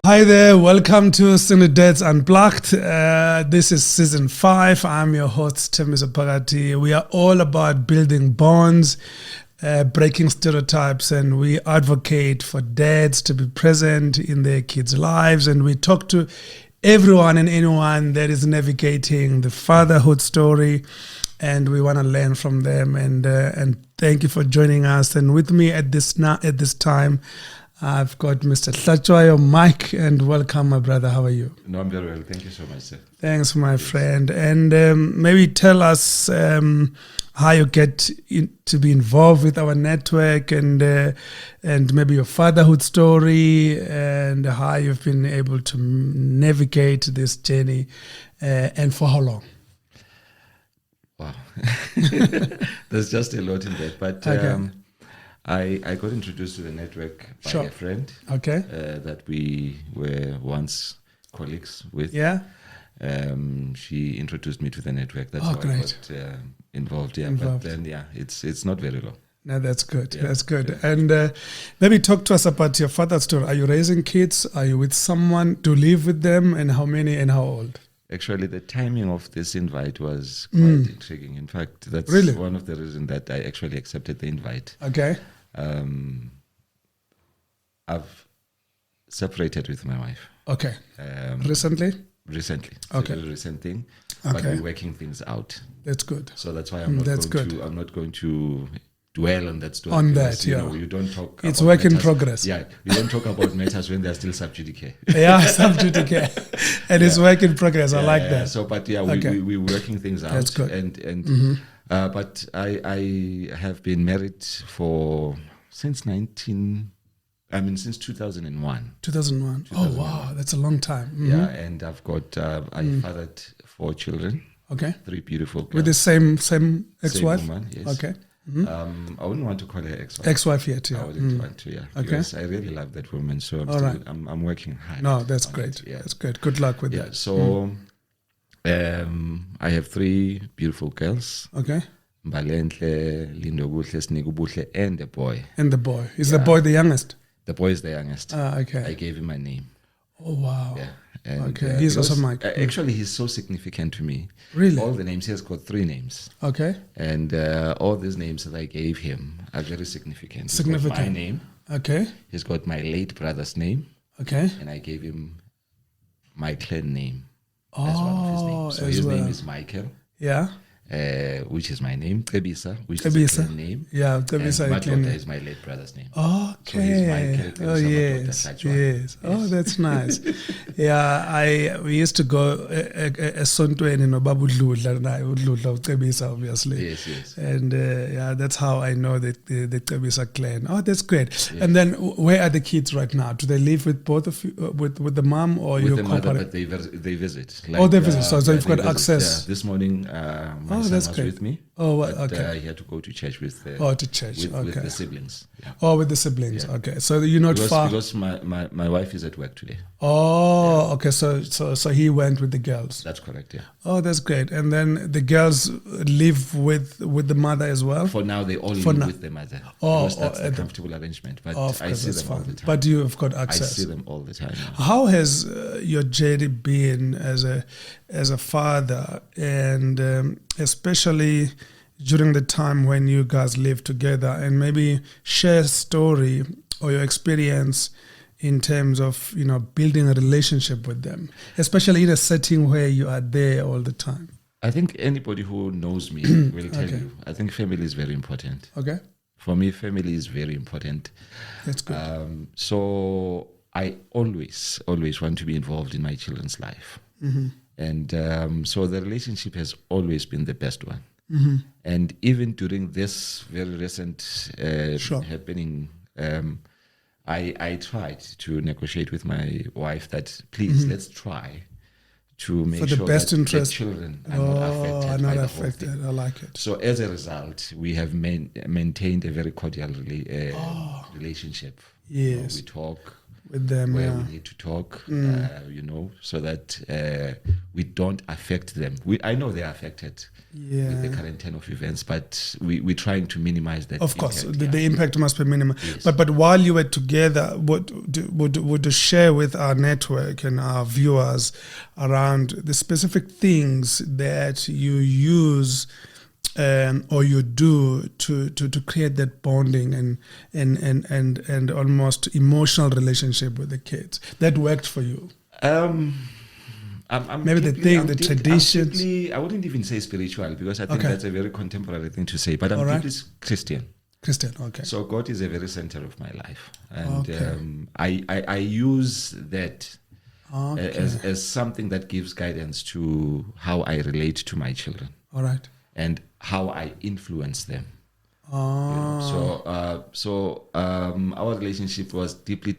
Hi there, welcome to Single Dads Unplugged. This is season 5. I'm your host, Thembiso Phakathi. We are all about building bonds, breaking stereotypes, and we advocate for dads to be present in their kids' lives. And we talk to everyone and anyone that is navigating the fatherhood story, and we want to learn from them. And thank you for joining us. And with me at this time, I've got Mr. Hlatswayo, Mike, and welcome, my brother. How are you? No, I'm very well. Thank you so much, sir. Thanks, my friend. And maybe tell us how you get to be involved with our network, and maybe your fatherhood story, and how you've been able to navigate this journey, and for how long? Wow. There's just a lot in that. But Okay. I got introduced to the network by a friend. Okay. That we were once colleagues with. Yeah. She introduced me to the network. That's Oh, how great. I got involved. Yeah. Involved. But then, it's not very long. No, that's good. Yeah. That's good. Yeah. And maybe talk to us about your father's story. Are you raising kids? Are you with someone to live with them? And how many and how old? Actually, the timing of this invite was quite intriguing. In fact, that's Really? one of the reasons that I actually accepted the invite. Okay. I've separated with my wife. Okay. Recently. Recently? It's Okay. a very recent thing. But Okay. we're working things out. That's good. So that's why That's good. I'm not going to dwell on that story. On because, that, you yeah. know, you don't talk It's about work in matters- progress. Yeah. You don't talk about matters when they're still sub judice. Yeah, subject care. And it's work in progress. I like that. So, but yeah, Okay. we're working things out. That's good. And but I have been married since 2001. 2001. Oh, wow. That's a long time. Mhm. Yeah, and I've got I fathered 4 children, Okay. 3 beautiful girls. With the same ex-wife? Same woman, yes. Okay. I wouldn't want to call her ex-wife. Ex-wife yet, yeah. I wouldn't want to, yeah. Okay. Because I really love that woman, so All right. I'm working hard. No, that's on great. it, yeah. That's good. Good luck with Yeah. that. So I have 3 beautiful girls. Okay. Mbalenhle, Lindobuhle, Snigubuhle, and a boy. And the boy. Is the Yeah. boy the youngest? The boy is the youngest. Okay. I gave him my name. Oh, wow. Yeah. And, Okay. He's also because, Mike. Actually, he's so significant to me. Really? All the names, he has got 3 names. Okay. And all these names that I gave him are very significant. He's got Significant. my name. Okay. He's got my late brother's name. Okay. And I gave him my clan name Oh, as one of his names. So as his name well. is Michael, Yeah. which is my name. Trebisa, which Trebisa. is a clan name. Yeah. Trebisa And clan Matlota name. is my late brother's name. Okay. So he's Michael, Oh, Trebisa yes. Matlota Hlatswayo. Yes. Oh, that's nice. Yeah, we used to go esontweni noBaba uDludla naye uDludla uCebisa, obviously. Yes, yes. And yeah, that's how I know the Cebisa clan. Oh, that's great. Yes. And then where are the kids right now? Do they live with both of you, with the mom, or With you the mother, compare? but they visit. Oh, they visit. So you've they got access. Yeah. This morning, my son that's was great. with me. Oh, well, But, okay. he had to go to church with To church. with Okay. the siblings. Yeah. Oh, with the siblings. Yeah. Okay. So you're not far. Because my wife is at work today. Oh, okay. So he went with the girls. That's correct, yeah. Oh, that's great. And then the girls live with the mother as well. For now, they all For live now. with the mother. Oh, because that's at a the- comfortable arrangement. But Of I course, see that's them all fine. the time. But you've got I access. see them all the time. How has your journey been as a father, and especially during the time when you guys lived together, and maybe share a story or your experience in terms of building a relationship with them, especially in a setting where you are there all the time? I think anybody who knows me will tell you. I think family is very important. Okay, For me, family is very important. that's good. So I always want to be involved in my children's life. And so the relationship has always been the best one. And even during this very recent Sure. happening, I tried to negotiate with my wife that please let's try to make For the sure best that interest. the children are not affected are by not the whole affected. thing. I like it. So as a result, we have maintained a very cordial relationship. Yes. We talk. with them, where we need to talk, so that we don't affect them. I know they're affected with the current turn of events, but we're trying to minimize that. Of course, impact, the impact must be minimal. Yes. But while you were together, would you share with our network and our viewers around the specific things that you use or you do to create that bonding and almost emotional relationship with the kids that worked for you? Maybe the traditions. I wouldn't even say spiritual, because I think that's a very contemporary thing to say. But I'm deeply Christian. Christian, okay. So God is a very center of my life, and I use that as something that gives guidance to how I relate to my children. All right. And how I influence them. Oh. So our relationship was deeply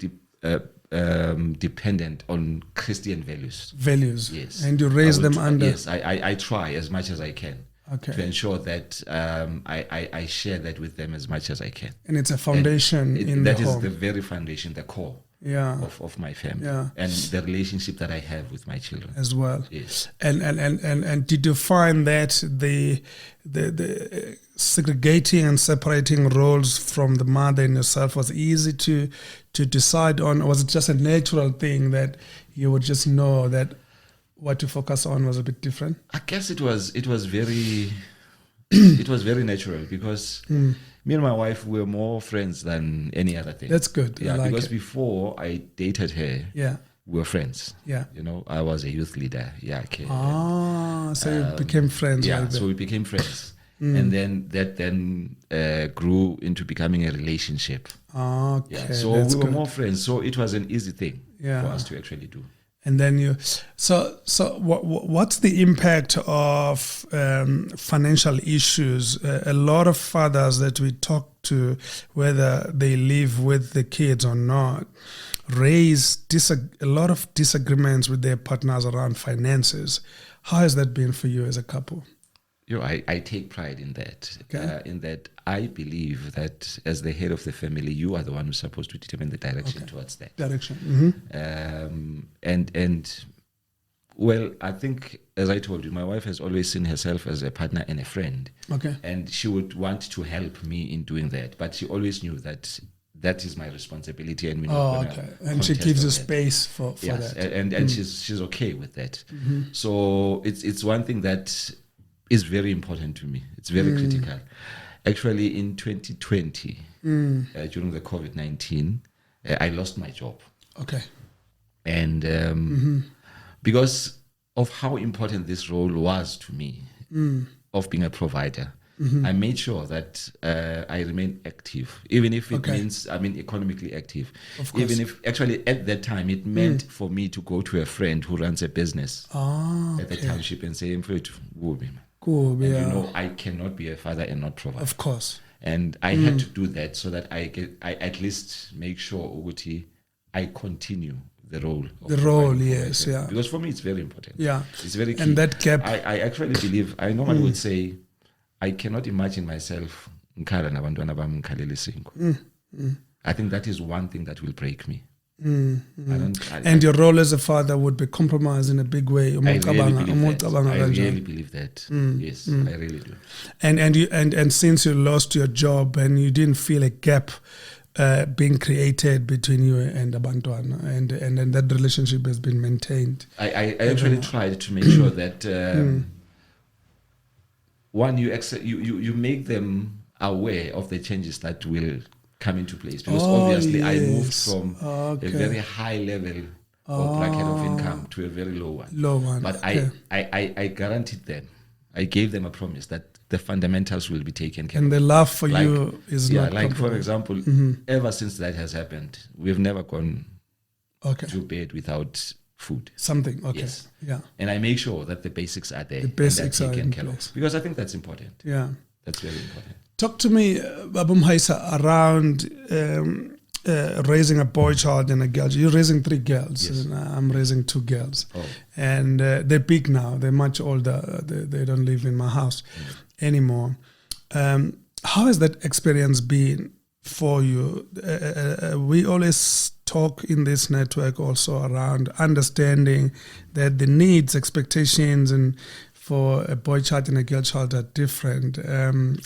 dependent on Christian values. Values. Yes. And you raise them under. Yes, I try as much as I can to ensure that I share that with them as much as I can. And it's a foundation in the home. That is the very foundation, the core. Of my family, and the relationship that I have with my children as well. Yes. And did you find that the segregating and separating roles from the mother and yourself was easy to decide on, or was it just a natural thing that you would just know that what to focus on was a bit different? I guess it was very it was very natural, because me and my wife were more friends than any other thing. That's good. Yeah, because before I dated her, we were friends. Yeah. I was a youth leader. Yeah. Okay. So you became friends. Yeah. Right, so we became friends, and then that grew into becoming a relationship. Okay. Yeah. So we were more friends. So it was an easy thing for us to actually do. And then what's the impact of financial issues? A lot of fathers that we talk to, whether they live with the kids or not, raise a lot of disagreements with their partners around finances. How has that been for you as a couple? I take pride in that. In that, I believe that as the head of the family, you are the one who's supposed to determine the direction towards that. Direction. And well, I think, as I told you, my wife has always seen herself as a partner and a friend. Okay. And she would want to help me in doing that, but she always knew that is my responsibility, and we're not going to. And she gives you space for yes, that. And she's okay with that. So it's one thing that is very important to me. It's very critical. Actually, in 2020, during the COVID-19, I lost my job. Okay. And because of how important this role was to me, of being a provider, I made sure that I remain active, even if it means, economically active. Of course. Even if, actually, at that time, it meant for me to go to a friend who runs a business at the township and say, Cool, and I cannot be a father and not provide. Of course. And I had to do that so that I at least make sure, Uguti, I continue the role. Yes, yeah. Because for me, it's very important. Yeah. It's very key. And that gap. I actually believe, I normally would say, I cannot imagine myself. I think that is one thing that will break me. And your role as a father would be compromised in a big way. I really believe that. Yes, I really do. And since you lost your job and you didn't feel a gap being created between you and Abantwana, and that relationship has been maintained. I actually tried to make sure that one, you make them aware of the changes that will come into place, because obviously I moved from a very high level or bracket of income to a very low one. But I guaranteed them, I gave them a promise that the fundamentals will be taken care of. And the love for you is not for example, ever since that has happened, we've never gone to bed without food. Something, Yes. Yeah. And I make sure that the basics are there. The basics are in place. Because I think that's important. Yeah. That's very important. Talk to me, Babu Mhaisa, around raising a boy child and a girl. You're raising 3 girls. Yes. And I'm raising 2 girls. Oh. And they're big now. They're much older. They don't live in my house anymore. How has that experience been for you? We always talk in this network also around understanding that the needs, expectations, and for a boy child and a girl child are different.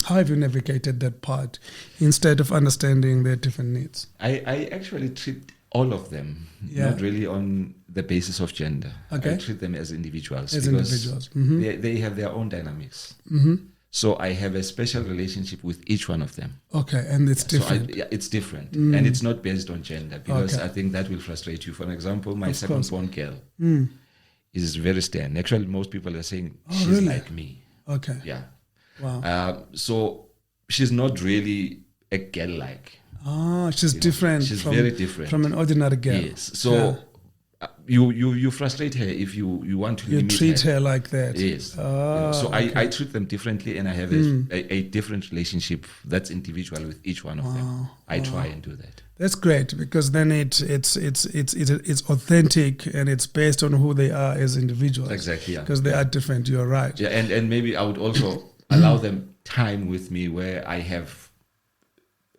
How have you navigated that part instead of understanding their different needs? I actually treat all of them, not really on the basis of gender. Okay. I treat them as individuals. As individuals. Mm-hmm. They have their own dynamics. Mm-hmm. So I have a special relationship with each one of them. Okay, and it's different. So it's different. And it's not based on gender, because I think that will frustrate you. For example, my second-born girl is very stern. Actually, most people are saying she's really? like me. Okay. Yeah. Wow. So she's not really a girl-like. Oh, she's different. She's very different from an ordinary girl. Yes. So you frustrate her if you want to limit treat her like that. Yes. Oh, so I treat them differently, and I have a different relationship that's individual with each one of them. I try and do that. That's great, because then it's authentic, and it's based on who they are as individuals. Exactly. Yeah. Because they are different. You're right. Yeah, and maybe I would also allow them time with me where I have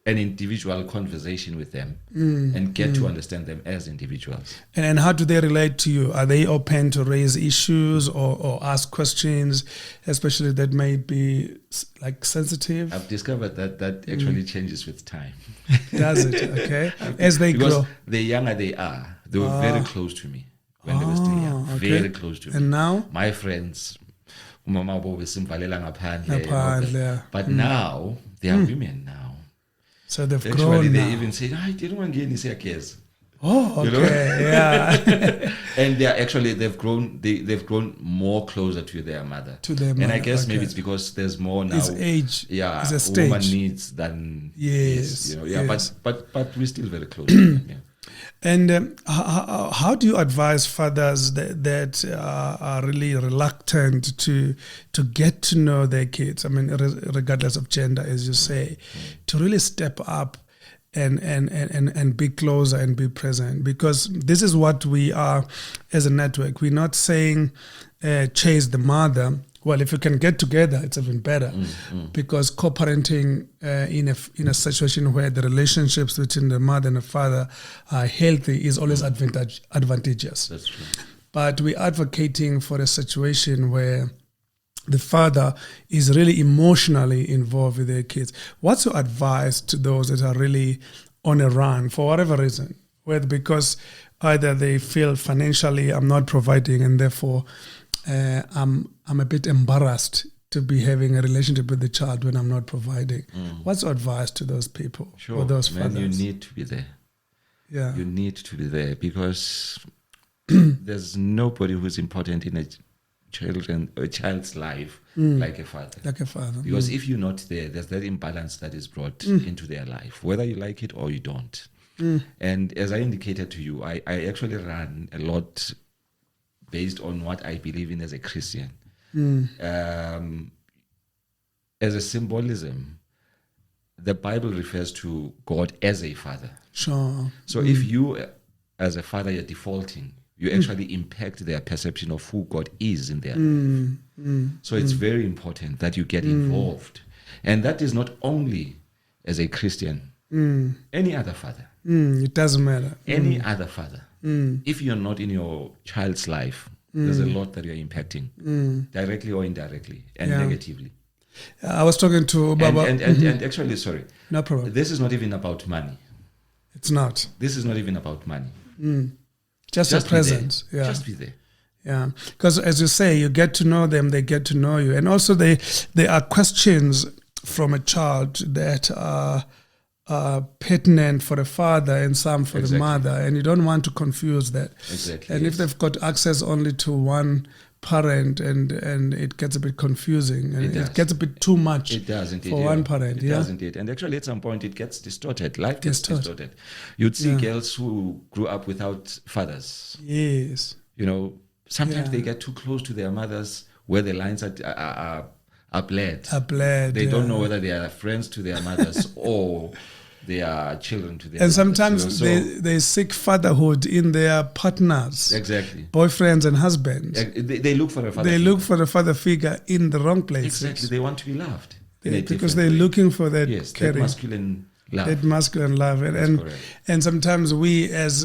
an individual conversation with them and get to understand them as individuals. And how do they relate to you? Are they open to raise issues or ask questions, especially that may be like sensitive? I've discovered that actually changes with time. Does it? Okay. As they because grow. The younger they are, they were very close to me when they were still young. Okay. Very close to me. And now? My friends, umama bo besimvalela ngaphandle. Ngaphandle, But now, they are women now. So they've Actually, grown they now. even say, I didn't want to get any kids. Oh, okay, yeah. And they've grown more closer to their mother. And I guess maybe it's because there's more now. It's age. Yeah, it's a stage. Woman needs than yes. Yes. But we're still very close. Yeah. And how do you advise fathers that are really reluctant to get to know their kids? I mean, regardless of gender, as you say, to really step up and be closer and be present, because this is what we are as a network. We're not saying chase the mother. Well, if you can get together, it's even better, because co-parenting in a situation where the relationships between the mother and the father are healthy is always advantageous. That's true. But we're advocating for a situation where the father is really emotionally involved with their kids. What's your advice to those that are really on a run for whatever reason? Whether because either they feel financially I'm not providing, and therefore I'm a bit embarrassed to be having a relationship with the child when I'm not providing. What's your advice to those people or those fathers? You need to be there. Yeah, you need to be there, because there's nobody who's important in a child's life like a father. Like a father. Because if you're not there, there's that imbalance that is brought into their life, whether you like it or you don't. And as I indicated to you, I actually run a lot based on what I believe in as a Christian. As a symbolism, the Bible refers to God as a father. Sure. So if you, as a father, you're defaulting, you actually impact their perception of who God is in their life. So it's very important that you get involved. And that is not only as a Christian, any other father. It doesn't matter. Any other father. If you're not in your child's life, there's a lot that you're impacting, directly or indirectly, and negatively. I was talking to Baba. And actually, sorry. No problem. This is not even about money. It's not. This is not even about money. Just a presence. Yeah. Just be there. Yeah. Because as you say, you get to know them, they get to know you. And also there are questions from a child that are pertinent for the father and some for the mother, and you don't want to confuse that. Exactly. And if they've got access only to one parent, and it gets a bit confusing, and it gets a bit too much. It does indeed, for one parent. It does indeed. And actually, at some point, it gets distorted. Life gets distorted. You'd see girls who grew up without fathers. Yes. Sometimes they get too close to their mothers, where the lines are blurred. They don't know whether they are friends to their mothers or they are children to their mothers. And sometimes they seek fatherhood in their partners. Exactly. Boyfriends and husbands. They look for a father figure. Look for a father figure in the wrong places. Exactly. They want to be loved. Because they're looking for that that masculine love. That masculine love, Correct. and sometimes we as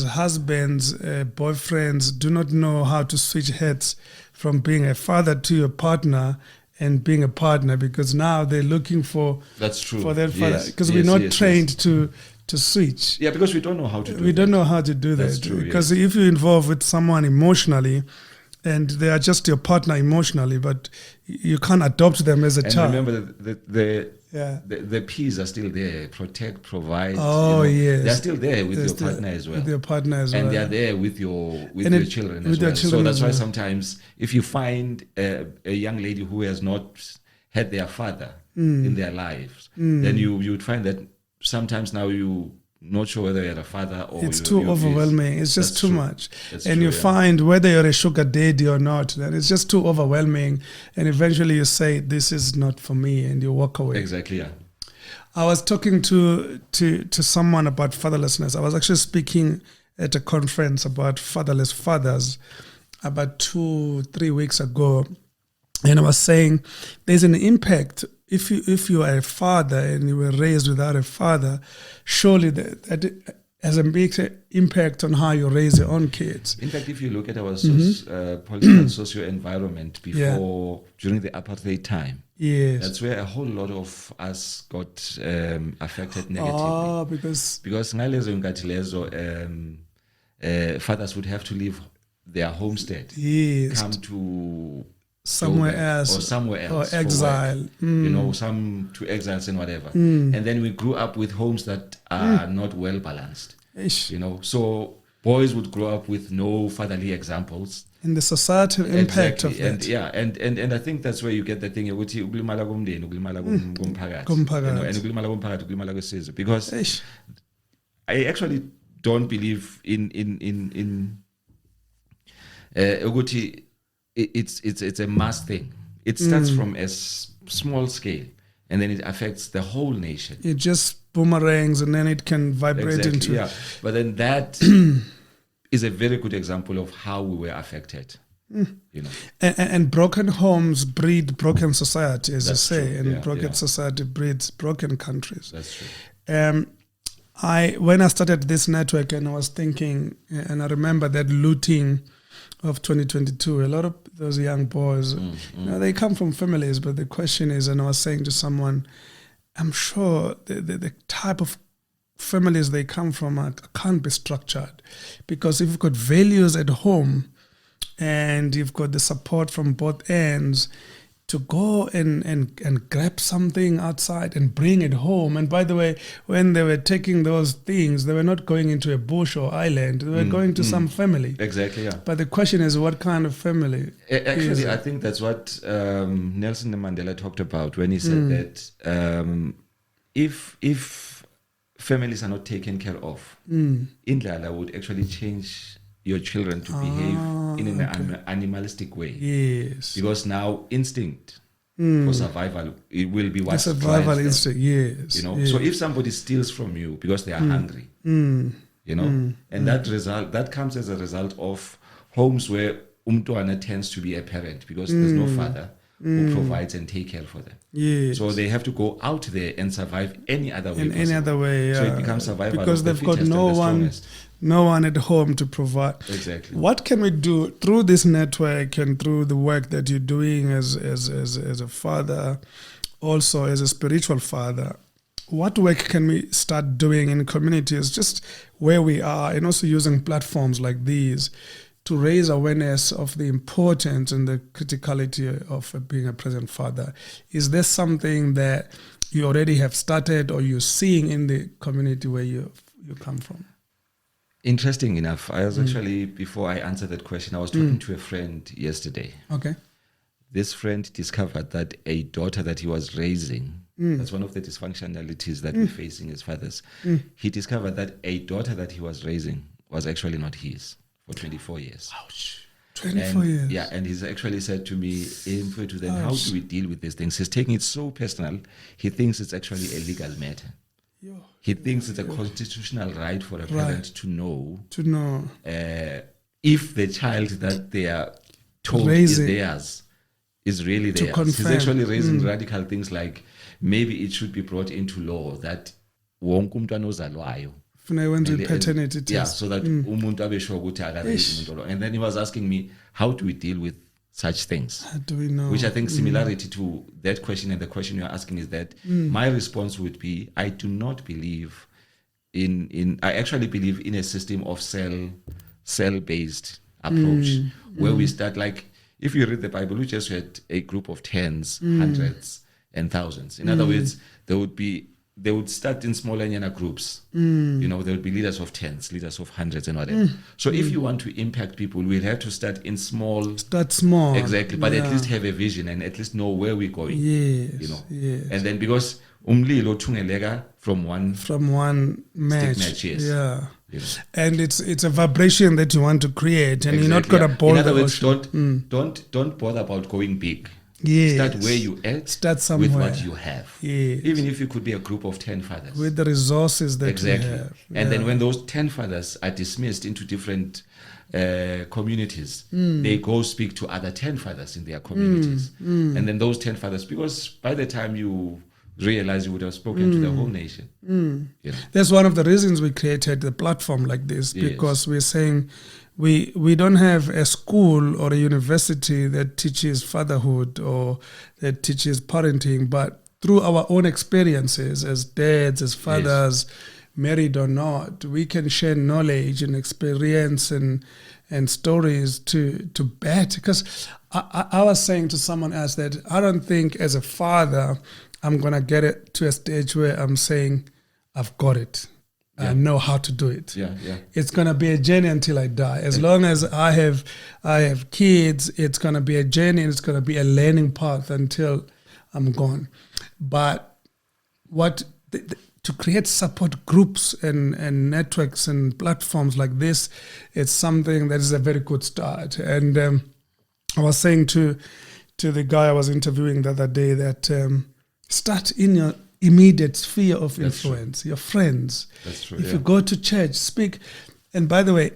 husbands, boyfriends, do not know how to switch heads from being a father to your partner and being a partner, because now they're looking for That's true. for their father, Yes. because Yes, we're not yes, trained yes. to switch. Yeah, because we don't know how to do We that. don't know how to do That's that, true, because yes. if you're involved with someone emotionally and they are just your partner emotionally, but you can't adopt them as a And child. remember that Yeah. the P's are still there. Protect, provide. Oh, yes. They're still there with They're your still partner as well. With your partner as And well. they're there with your And children with as your well. children So that's as why well. sometimes if you find a young lady who has not had their father in their lives, then you would find that sometimes now you not sure whether you're a father or It's too overwhelming. It's just That's too true. much. That's And true, you yeah. find whether you're a sugar daddy or not, then it's just too overwhelming. And eventually you say, this is not for me, and you walk away. Exactly, yeah. I was talking to someone about fatherlessness. I was actually speaking at a conference about fatherless fathers about 2-3 weeks ago. And I was saying there's an impact. If you are a father and you were raised without a father, surely that has a big impact on how you raise your own kids. In fact, if you look at our political socio-environment before, during the apartheid time, Yes. that's where a whole lot of us got affected negatively. Oh, because ngalezo inkathi lezo, fathers would have to leave their homestead, yes, come to somewhere Joburg else or somewhere else or for exile. work. You know, some to exiles and whatever. And then we grew up with homes that are not well balanced. Ish. You know, so boys would grow up with no fatherly examples. And the societal impact Exactly. of that. And I think that's where you get the thing ukuthi ukulimala komndeni, ukulimala komphakathi, Komphakathi. you know, and ukulimala komphakathi, ukulimala kwesizwe, because Ish. I actually don't believe in ukuthi it's a mass thing. It starts from a small scale and then it affects the whole nation. It just boomerangs and then it can vibrate into. Yeah. But then that is a very good example of how we were affected. You know. And broken homes breed broken society, as That's you say, true. and Yeah, broken yeah. society breeds broken countries. That's true. When I started this network, and I was thinking, and I remember that looting of 2022, a lot of those young boys, you know, they come from families, but the question is, and I was saying to someone, I'm sure the type of families they come from can't be structured, because if you've got values at home and you've got the support from both ends, to go and grab something outside and bring it home. And by the way, when they were taking those things, they were not going into a bush or island. They were going to some family. Exactly, yeah. But the question is, what kind of family? Actually, I think that's what Nelson Mandela talked about when he said that if families are not taken care of, Indlala would actually change your children to behave in an animalistic way. Yes. Because now instinct for survival, it will be what The survival instinct, yes. You know, yes. so if somebody steals from you because they are hungry, you know, and that comes as a result of homes where umntwana tends to be a parent because there's no father who provides and take care for them. Yes. So they have to go out there and survive any other way. In any other way, So it becomes survival because of the they've got fittest no and the one, strongest. no one at home to provide. Exactly. What can we do through this network and through the work that you're doing as a father, also as a spiritual father? What work can we start doing in communities, just where we are, and also using platforms like these to raise awareness of the importance and the criticality of being a present father? Is there something that you already have started or you're seeing in the community where you come from? Interesting enough, I was actually, before I answered that question, I was talking to a friend yesterday. Okay. This friend discovered that a daughter that he was raising, that's one of the dysfunctionalities that we're facing as fathers. He discovered that a daughter that he was raising was actually not his for 24 years. Ouch. 24 years. Yeah, and he's actually said to me, then how do we deal with these things? He's taking it so personal, he thinks it's actually a legal matter. He thinks it's a constitutional right for a parent to know if the child that they are told is theirs is really theirs. Confirm. He's actually raising radical things like maybe it should be brought into law that wonke umntwana ozalwayo. Funeka wenze paternity test. Yeah, so that umuntu abe sure ukuthi akaraise umuntu lo. And then he was asking me, how do we deal with such things? How do we know? Which I think similarity to that question and the question you're asking is that my response would be, I do not believe I actually believe in a system of cell-based approach where we start, like, if you read the Bible, we just had a group of tens, hundreds, and thousands. In other words, they would start in smaller groups. You know, there would be leaders of tens, leaders of hundreds, and whatever. So if you want to impact people, we'll have to start in small. Start small. Exactly. But at least have a vision and at least know where we're going. Yes. You know. Yes. And then because umlilo thungelega from one match. Yes. Yeah. You know. And it's a vibration that you want to create, and exactly. you're not gonna bother. In other words, don't bother about going big. Yes. Start where you at. Start somewhere with what you have. Yes. Even if you could be a group of 10 fathers. With the resources that exactly. you have. And then when those 10 fathers are dismissed into different communities, they go speak to other 10 fathers in their communities. And then those 10 fathers, because by the time you realize, you would have spoken to the whole nation. You know? That's one of the reasons we created the platform like this, because we're saying we don't have a school or a university that teaches fatherhood or that teaches parenting, but through our own experiences as dads, as fathers, married or not, we can share knowledge and experience and stories to bet. Because I was saying to someone else that I don't think as a father I'm going to get it to a stage where I'm saying, I've got it. I know how to do it. It's going to be a journey until I die. As long as I have kids, it's going to be a journey and it's going to be a learning path until I'm gone. But to create support groups and networks and platforms like this, it's something that is a very good start. And I was saying to the guy I was interviewing the other day that start in your immediate sphere of influence, your friends. That's true. If you go to church, speak. And by the way,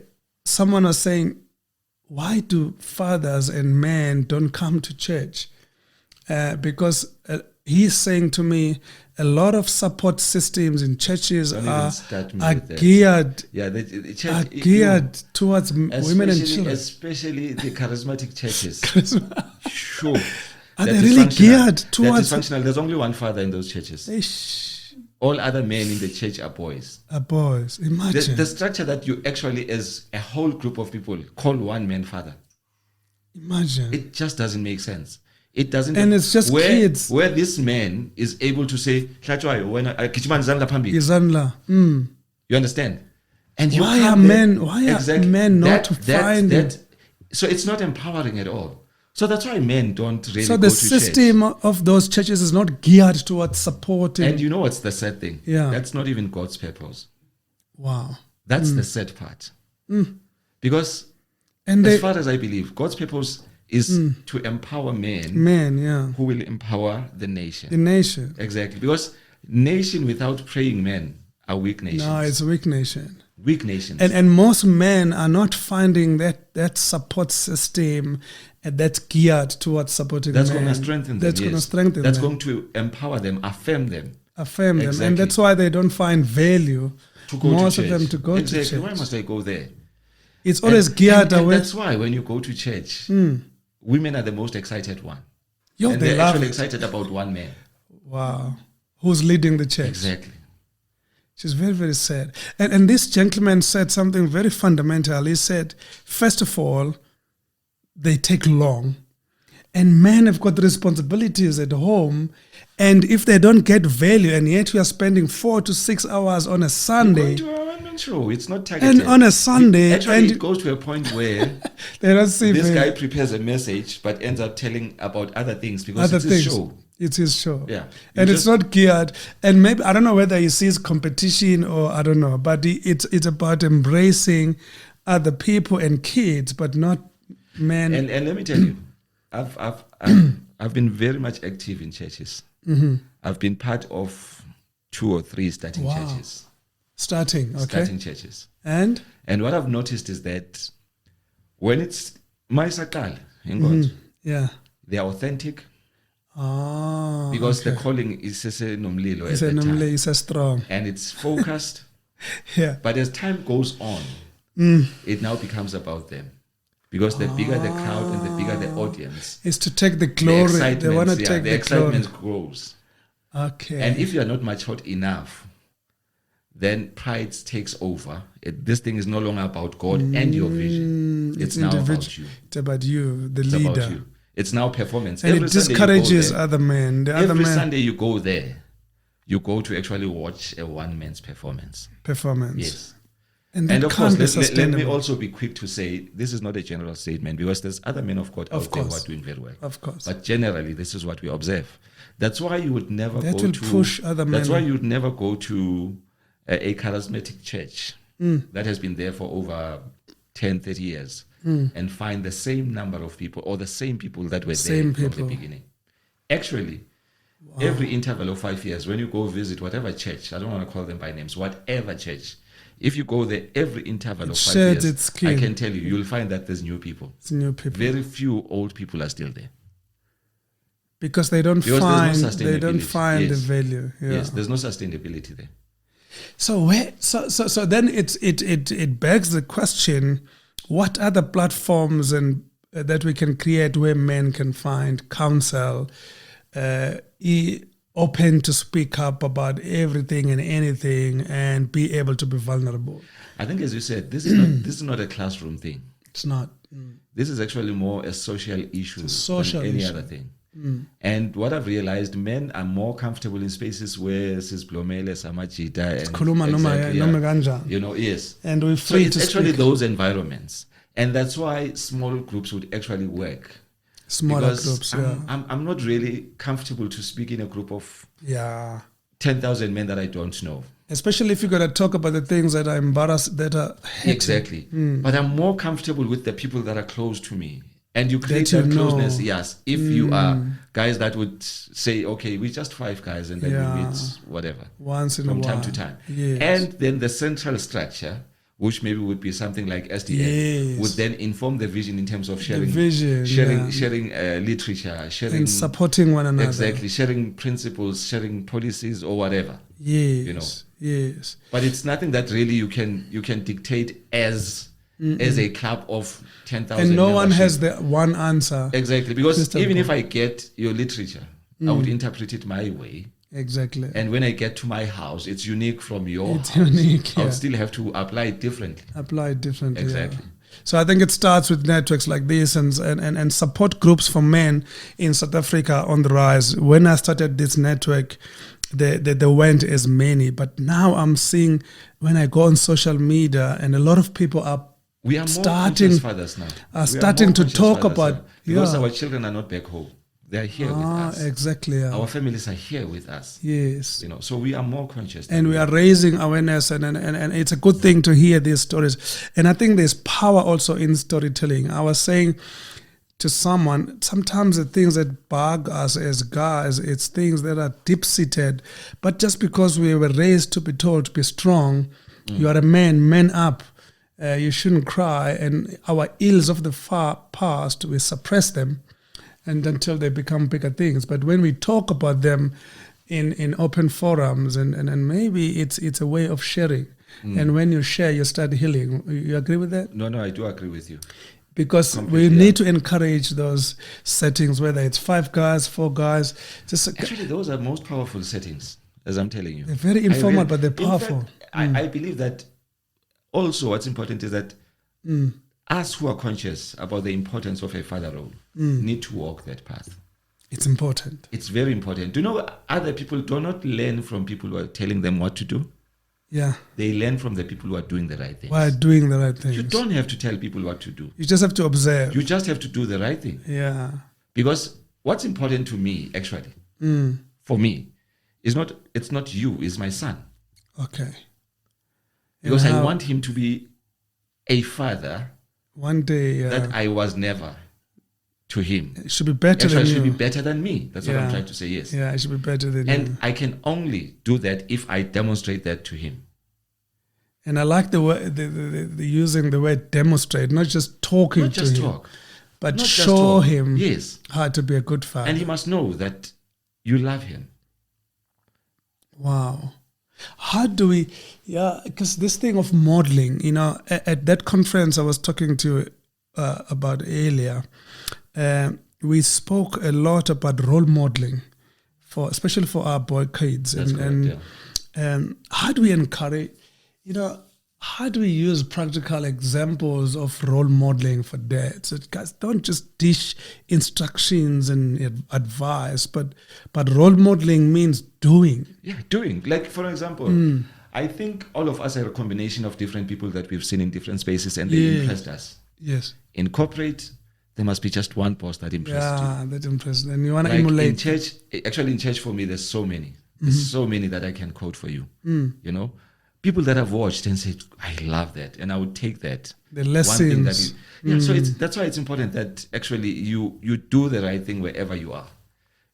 someone was saying, why do fathers and men don't come to church? Because he's saying to me, a lot of support systems in churches are geared, towards women and children. Especially the charismatic churches. Sure. Are they really geared towards... dysfunctional. There's only one father in those churches. All other men in the church are boys. Imagine. The structure that you actually, as a whole group of people, call one man father. Imagine. It just doesn't make sense. It doesn't. And it's just kids. Where this man is able to say, Hlatswayo, when you understand? And you why are men not finding? So it's not empowering at all. So that's why men don't really go to church. So the system of those churches is not geared towards supporting. And you know what's the sad thing? Yeah. That's not even God's purpose. Wow. That's the sad part. Because as far as I believe, God's purpose is to empower men who will empower the nation. The nation. Exactly. Because nation without praying men are weak nations. No, it's a weak nation. Weak nations. And most men are not finding that support system that's geared towards supporting that's men. Going to strengthen them. That's going to strengthen That's them. Going to empower them, affirm them. Exactly. And that's why they don't find value, to go most to of them, to go to church. Why must I go there? It's always geared away. That's why when you go to church, women are the most excited one. And they're actually excited about one man. Wow. Who's leading the church. Exactly. Which is very, very sad. And this gentleman said something very fundamental. He said, first of all, they take long. And men have got responsibilities at home. And if they don't get value, and yet we are spending 4 to 6 hours on a Sunday. It's not targeted. And on a Sunday. It goes to a point where they don't see this guy prepares a message but ends up telling about other things because it's his show. It's his show. Yeah. And it's not geared. And maybe, I don't know whether he sees competition or I don't know, but it's about embracing other people and kids, but not men. And let me tell you, I've been very much active in churches. I've been part of 2 or 3 starting churches. Starting churches. And what I've noticed is that when it's my sakal in God, they are authentic. Oh, because okay. the calling is nomlilo at It's that time, it's a strong. and it's focused. Yeah. But as time goes on, it now becomes about them, because the bigger the crowd and the bigger the audience, It's to take the the glory. They want to excitement, take the the glory. excitement grows. Okay. And if you are not matured enough, then pride takes over. This thing is no longer about God and your vision. It's now about you. It's about you, the It's leader. about you. It's now performance. And Every it Sunday you go discourages there. other men. The other Every men Sunday you go there, you go to actually watch a one man's performance. performance. Yes. And that And of can't course, be let me sustainable. also be quick to say this is not a general statement, because there's other men of God out there who are doing very well. Of course. But generally, this is what we observe. That's why you would never That go will to push other men. That's why you would never go to a charismatic church that has been there for over 10, 30 years and find the same number of people or the same people that were Same there people. from the beginning. Actually, every interval of 5 years, when you go visit whatever church, I don't want to call them by names, whatever church, if you go there every interval of 5 sheds years, its skin. I can tell you, you'll find that there's new people. It's new people. Very few old people are still there. Because they don't Because find there's no they don't sustainability. find Yes. the value. Yeah. Yes, there's no sustainability there. So where so then it begs the question, what other platforms and that we can create where men can find counsel, open to speak up about everything and anything and be able to be vulnerable? I think, as you said, this is not a classroom thing. It's not. This is actually more a social issue social than any issue. other thing. And what I've realized, men are more comfortable in spaces where sis Blomele, Samachita, and Khuluma noma kanjani. you know, yes. And we're So free it's to actually speak. those environments, and that's why small groups would actually work. Smaller Because groups, yeah. I'm not really comfortable to speak in a group of Yeah. 10,000 men that I don't know. Especially if you're going to talk about the things that are embarrassed, that are hurting. Exactly. But I'm more comfortable with the people that are close to me. And you create you that know. closeness, yes. If you are guys that would say, okay, we're just 5 guys and then we meet whatever. Once in a from while. time to time. Yes. And then the central structure, which maybe would be something like SDN, Yes. would then inform the vision in terms of sharing, vision, sharing literature, sharing And supporting one another. exactly, sharing principles, sharing policies or whatever. Yes. You know. Yes. But it's nothing that really you can dictate as a club of 10,000. And no one membership. has the one answer. Exactly, because Crystal even ball. if I get your literature, I would interpret it my way. Exactly. And when I get to my house, it's unique from your It's house. unique, I yeah. would still have to apply it differently. Apply it differently. Exactly. Yeah. So I think it starts with networks like this and support groups for men in South Africa on the rise. When I started this network, there weren't as many. But now I'm seeing when I go on social media and a lot of people are We are more starting conscious fathers now. We are starting more to conscious talk fathers about now. Because yeah. our children are not back home. They are here with us. Exactly. Yeah. Our families are here with us. Yes. You know, so we are more conscious. And we are raising awareness and it's a good thing to hear these stories. And I think there's power also in storytelling. I was saying to someone, sometimes the things that bug us as guys, it's things that are deep-seated. But just because we were raised to be told to be strong, you are a man up. You shouldn't cry. And our ills of the far past, we suppress them and until they become bigger things. But when we talk about them in open forums and maybe it's a way of sharing. And when you share, you start healing. You agree with that? No, I do agree with you. Because Completely, we need to encourage those settings, whether it's 5 guys, 4 guys. Actually, those are most powerful settings, as I'm telling you. They're very informal, but they're in powerful. fact, I believe that also what's important is that us who are conscious about the importance of a father role need to walk that path. It's important. It's very important. Do you know other people do not learn from people who are telling them what to do? Yeah. They learn from the people who are doing the right things. While doing the right things. You don't have to tell people what to do. You just have to observe. You just have to do the right thing. Yeah. Because what's important to me, actually, for me, it's not you, it's my son. Okay. Because I want him to be a father one day that I was never to him. It should be better Actually, than should you. be better than me. That's what I'm trying to say, yes. Yeah, it should be better than you. And I can only do that if I demonstrate that to him. And I like the way the using the word demonstrate, not just talking Not to just him. talk. but Not just show talk. him Yes. how to be a good father. And he must know that you love him. Wow. How do we, because this thing of modeling, at that conference I was talking to about earlier, we spoke a lot about role modeling, especially for our boy kids. That's correct, And how do we encourage, how do we use practical examples of role modeling for dads? So guys, don't just dish instructions and advice, but role modeling means doing. Yeah, doing. Like, for example, I think all of us are a combination of different people that we've seen in different spaces, and they impressed us. Yes. In corporate, there must be just one boss that impressed you. Yeah, that impressed. And you want to Like emulate. in church, actually in church for me, there's so many. There's so many that I can quote for you. People that I've watched and said, I love that, and I would take that. The lessons. So that's why it's important that actually you do the right thing wherever you are.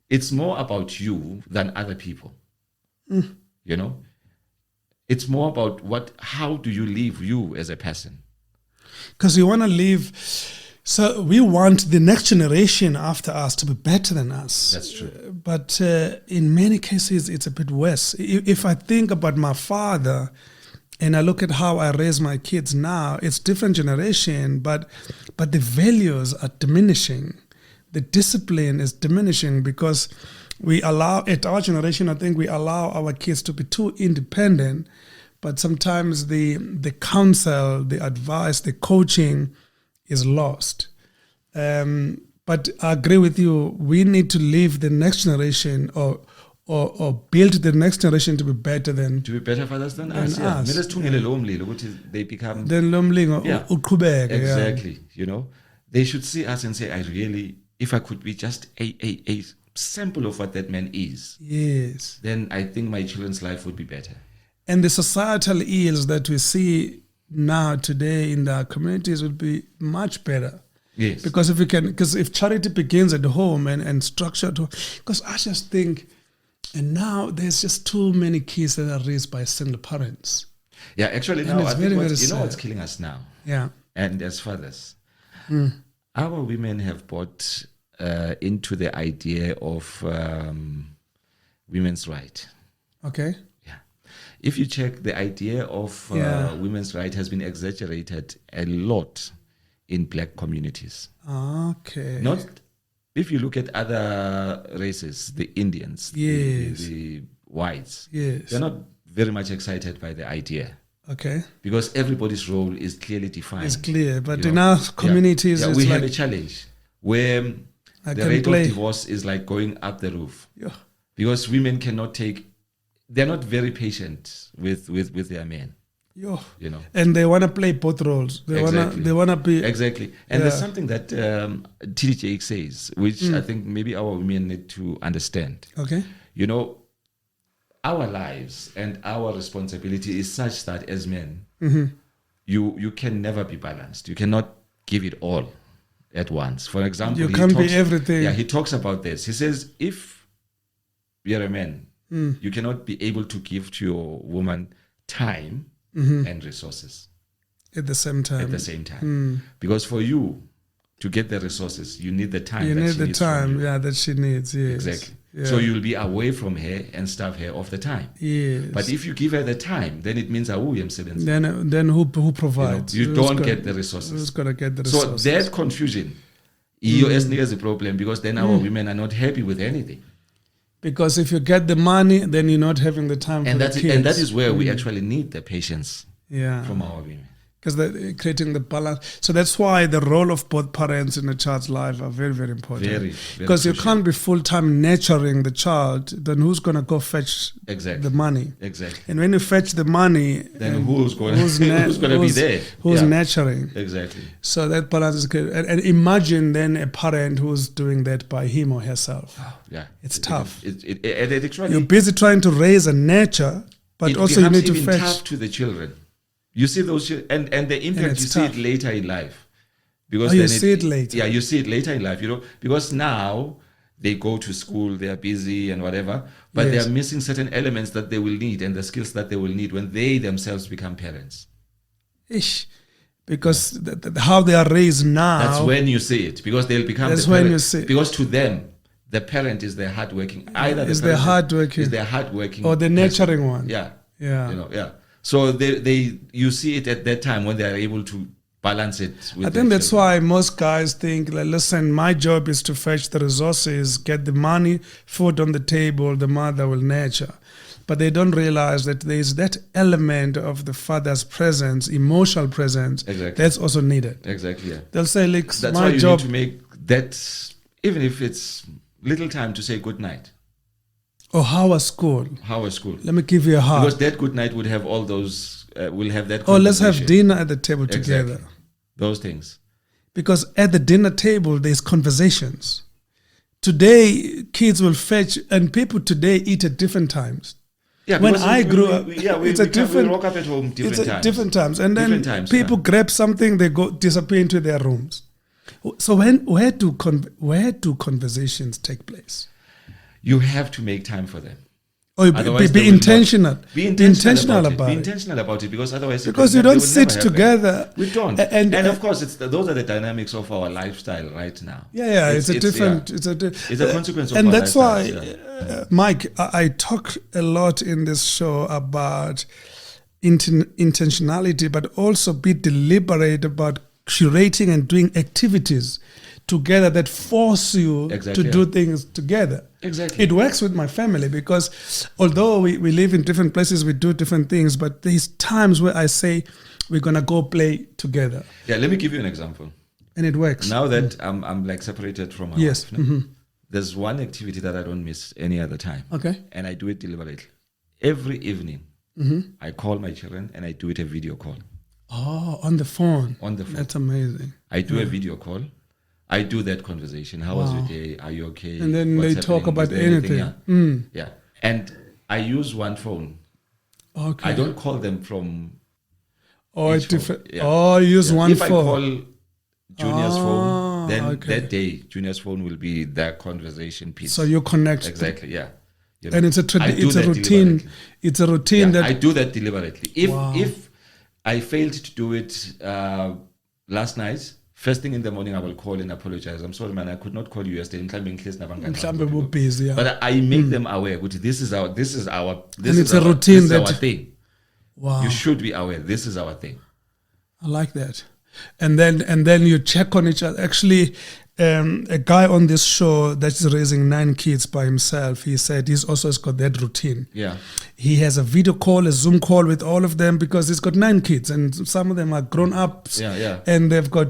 It's more about you than other people. It's more about how do you live you as a person? Because you want to live. So we want the next generation after us to be better than us. That's true. But in many cases, it's a bit worse. If I think about my father and I look at how I raise my kids now, it's different generation, but the values are diminishing. The discipline is diminishing because at our generation, I think we allow our kids to be too independent, but sometimes the counsel, the advice, the coaching is lost. But I agree with you. We need to leave the next generation or build the next generation to be better fathers than us. They become exactly. They should see us and say, if I could be just a sample of what that man is, yes, then I think my children's life would be better. And the societal ills that we see now today in our communities would be much better. Yes. Because if charity begins at home and structured, because I just think, and now there's just too many kids that are raised by single parents. Yeah, actually and now, I think what's killing us now? Yeah. And as fathers, our women have bought into the idea of women's right. Okay. If you check, the idea of women's right has been exaggerated a lot in black communities. Okay. Not if you look at other races, the Indians, yes, the whites, yes, they're not very much excited by the idea. Okay. Because everybody's role is clearly defined. It's clear, but in our communities, we have a challenge where the rate of divorce is like going up the roof. Yeah. Because women cannot they're not very patient with their men. Yo. And they want to play both roles. They want to be exactly. And there's something that TDJ says, which I think maybe our women need to understand. Okay. Our lives and our responsibility is such that as men, you can never be balanced. You cannot give it all at once. For example, you can't be everything. Yeah, he talks about this. He says, if you're a man, you cannot be able to give to your woman time and resources at the same time. Because for you to get the resources, you need the time. That she needs. Yes. Exactly. Yeah. So you'll be away from her and starve her of the time. Yes. But if you give her the time, then it means then who provides? You don't get the resources. Who's gonna get the resources? So that confusion, is a problem, because then our women are not happy with anything. Because if you get the money, then you're not having the time for the kids. And that is where we actually need the patience from our women. Because they're creating the balance. So that's why the role of both parents in a child's life are very, very important. Very, very because you can't be full-time nurturing the child, then who's going to go fetch the money? Exactly. And when you fetch the money, then who's going to be there? Who's nurturing? Exactly. So that balance is good. And imagine then a parent who's doing that by him or herself. It's tough. You're busy trying to raise and nurture, but also you need to fetch. It's tough to the children. You see those and the impact you see it later in life. Because you see it later. Yeah, you see it later in life, because now they go to school, they are busy and whatever, but they are missing certain elements that they will need and the skills that they will need when they themselves become parents. because how they are raised now. That's when you see it, because they'll become. That's the when parent, you see it. Because to them, the parent is their hardworking. Either Is the their parent hardworking. is their hardworking, Or the nurturing one. Yeah, Yeah. you know, yeah. So you see it at that time when they are able to balance it. With I think that's why most guys think, like, listen, my job is to fetch the resources, get the money, food on the table, the mother will nurture. But they don't realize that there is that element of the father's presence, emotional presence, Exactly. that's also needed. Exactly. Yeah. They'll say, like, That's my why you job. need to make that, even if it's little time, to say good night. Or how was school? How was school? Let me give you a heart. Because that good night would have all those. Will have that. Or let's have conversation. dinner at the table together. Exactly. Those things. Because at the dinner table, there's conversations. Today, kids will fetch, and people today eat at different times. Yeah, When because I grew up, it's a different. We woke up at home different It's times. at different times, and then Different times, people yeah. grab something, they go disappear into their rooms. So where do conversations take place? You have to make time for them. Or Otherwise be they will intentional. not. Be intentional about Be it. intentional about it, because otherwise Because it you will don't never sit happen. together. We don't. And of course, those are the dynamics of our lifestyle right now. Yeah, it's a different. Yeah. It's a consequence of and our that's why, lifestyles, yeah. Mike, I talk a lot in this show about intentionality, but also be deliberate about curating and doing activities together that force you Exactly, to do things together. Exactly. It works with my family because although we live in different places, we do different things, but there's times where I say we're going to go play together. Yeah, let me give you an example. And it works. Now that I'm like separated from my Yes. wife, no? There's one activity that I don't miss any other time. Okay. And I do it deliberately. Every evening, I call my children and I do it a video call. Oh, on the phone. On the phone. That's amazing. I do a video call. I do that conversation. How was your day? Are you okay? And then What's they talk happening? about Is there anything? anything. Yeah. And I use one phone. Okay. I don't call them from Or each different. phone. Yeah. Oh, use one if phone. I call Junior's phone, then okay. that day Junior's phone will be their conversation piece. So you connect. Exactly. Yeah. You know, And it's a I do it's a that routine. deliberately. It's a routine Yeah, that I do that deliberately. Wow. If I failed to do it last night, first thing in the morning I will call and apologize. I'm sorry, man, I could not call you yesterday. mhlambe we're busy. Yeah. But I make them aware. This is our And it's a routine this is that- our thing. Wow. You should be aware. This is our thing. I like that. And then you check on each other. Actually, a guy on this show that's raising 9 kids by himself, he said he's also has got that routine. Yeah. He has a video call, a Zoom call with all of them because he's got 9 kids and some of them are grown ups. Yeah. And they've got,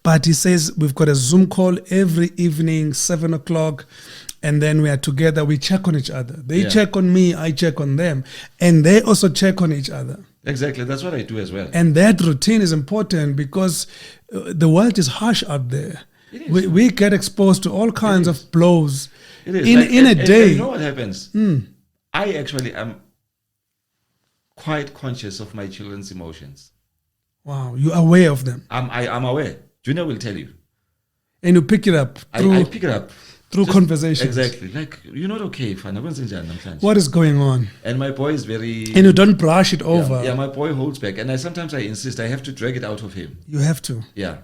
but he says we've got a Zoom call every evening, 7 o'clock. And then we are together, we check on each other. They check on me, I check on them. And they also check on each other. Exactly. That's what I do as well. And that routine is important because the world is harsh out there. It is. We get exposed to all kinds of blows It is. in a day. And you know what happens? I actually am quite conscious of my children's emotions. Wow, you're aware of them. I'm aware. Junior will tell you. And you pick it up through, I pick it up. through Just- conversations. Exactly. Like, you're not okay, Fana. What is going on? And my boy is very... And you don't brush it over. Yeah, my boy holds back. And sometimes I insist, I have to drag it out of him. You have to. Yeah.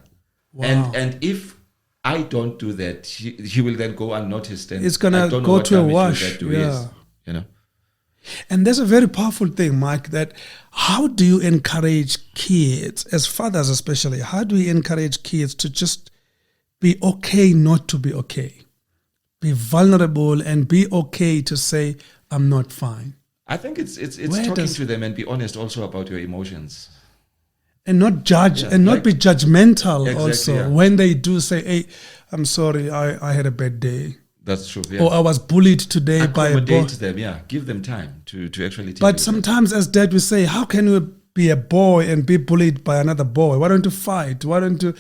Wow. And if I don't do that, he will then go unnoticed. And It's gonna I don't know go what to a damage wash, that do yeah. is, you know? And there's a very powerful thing, Mike, that how do you encourage kids, as fathers especially, how do you encourage kids to just be okay not to be okay? Be vulnerable and be okay to say, I'm not fine. I think it's Where talking does- to them and be honest also about your emotions. And not judge Yeah, and not like- be judgmental Exactly, also yeah. when they do say, hey, I'm sorry, I had a bad day. That's true. Yeah. Or I was bullied today by a boy. Accommodate them, yeah. Give them time to actually take But it. sometimes as dad we say, how can you be a boy and be bullied by another boy? Why don't you fight? Why don't you?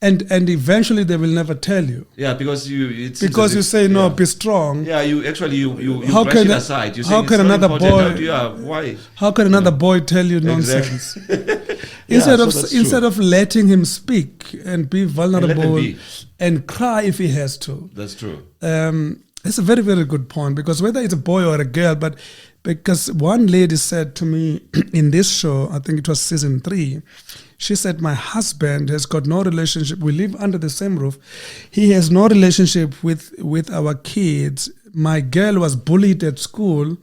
And eventually they will never tell you. Yeah, because you Say, no, be strong. Yeah, you How brush can it a- aside. You how say can it's not another important. boy- How do you, why? How can another boy tell you nonsense? Instead so of that's instead true. of letting him speak and be vulnerable be. and cry if he has to. That's true. It's a very, very good point because whether it's a boy or a girl, but Because one lady said to me in this show, I think it was season 3, she said, my husband has got no relationship. We live under the same roof. He has no relationship with our kids. My girl was bullied at school,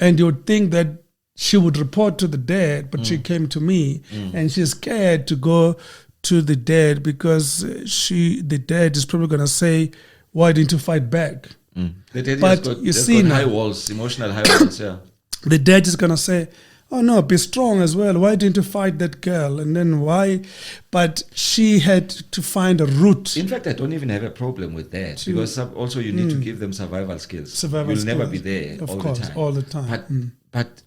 and you would think that she would report to the dad, but she came to me, and she's scared to go to the dad because the dad is probably going to say, why didn't you fight back? The dad But has got, you see got now, high walls, emotional high walls, yeah. the dad is going to say, oh no, be strong as well. Why didn't you fight that girl? And then why? But she had to find a route. In fact, I don't even have a problem with that because also you need to give them survival skills. You'll never be there all the time. But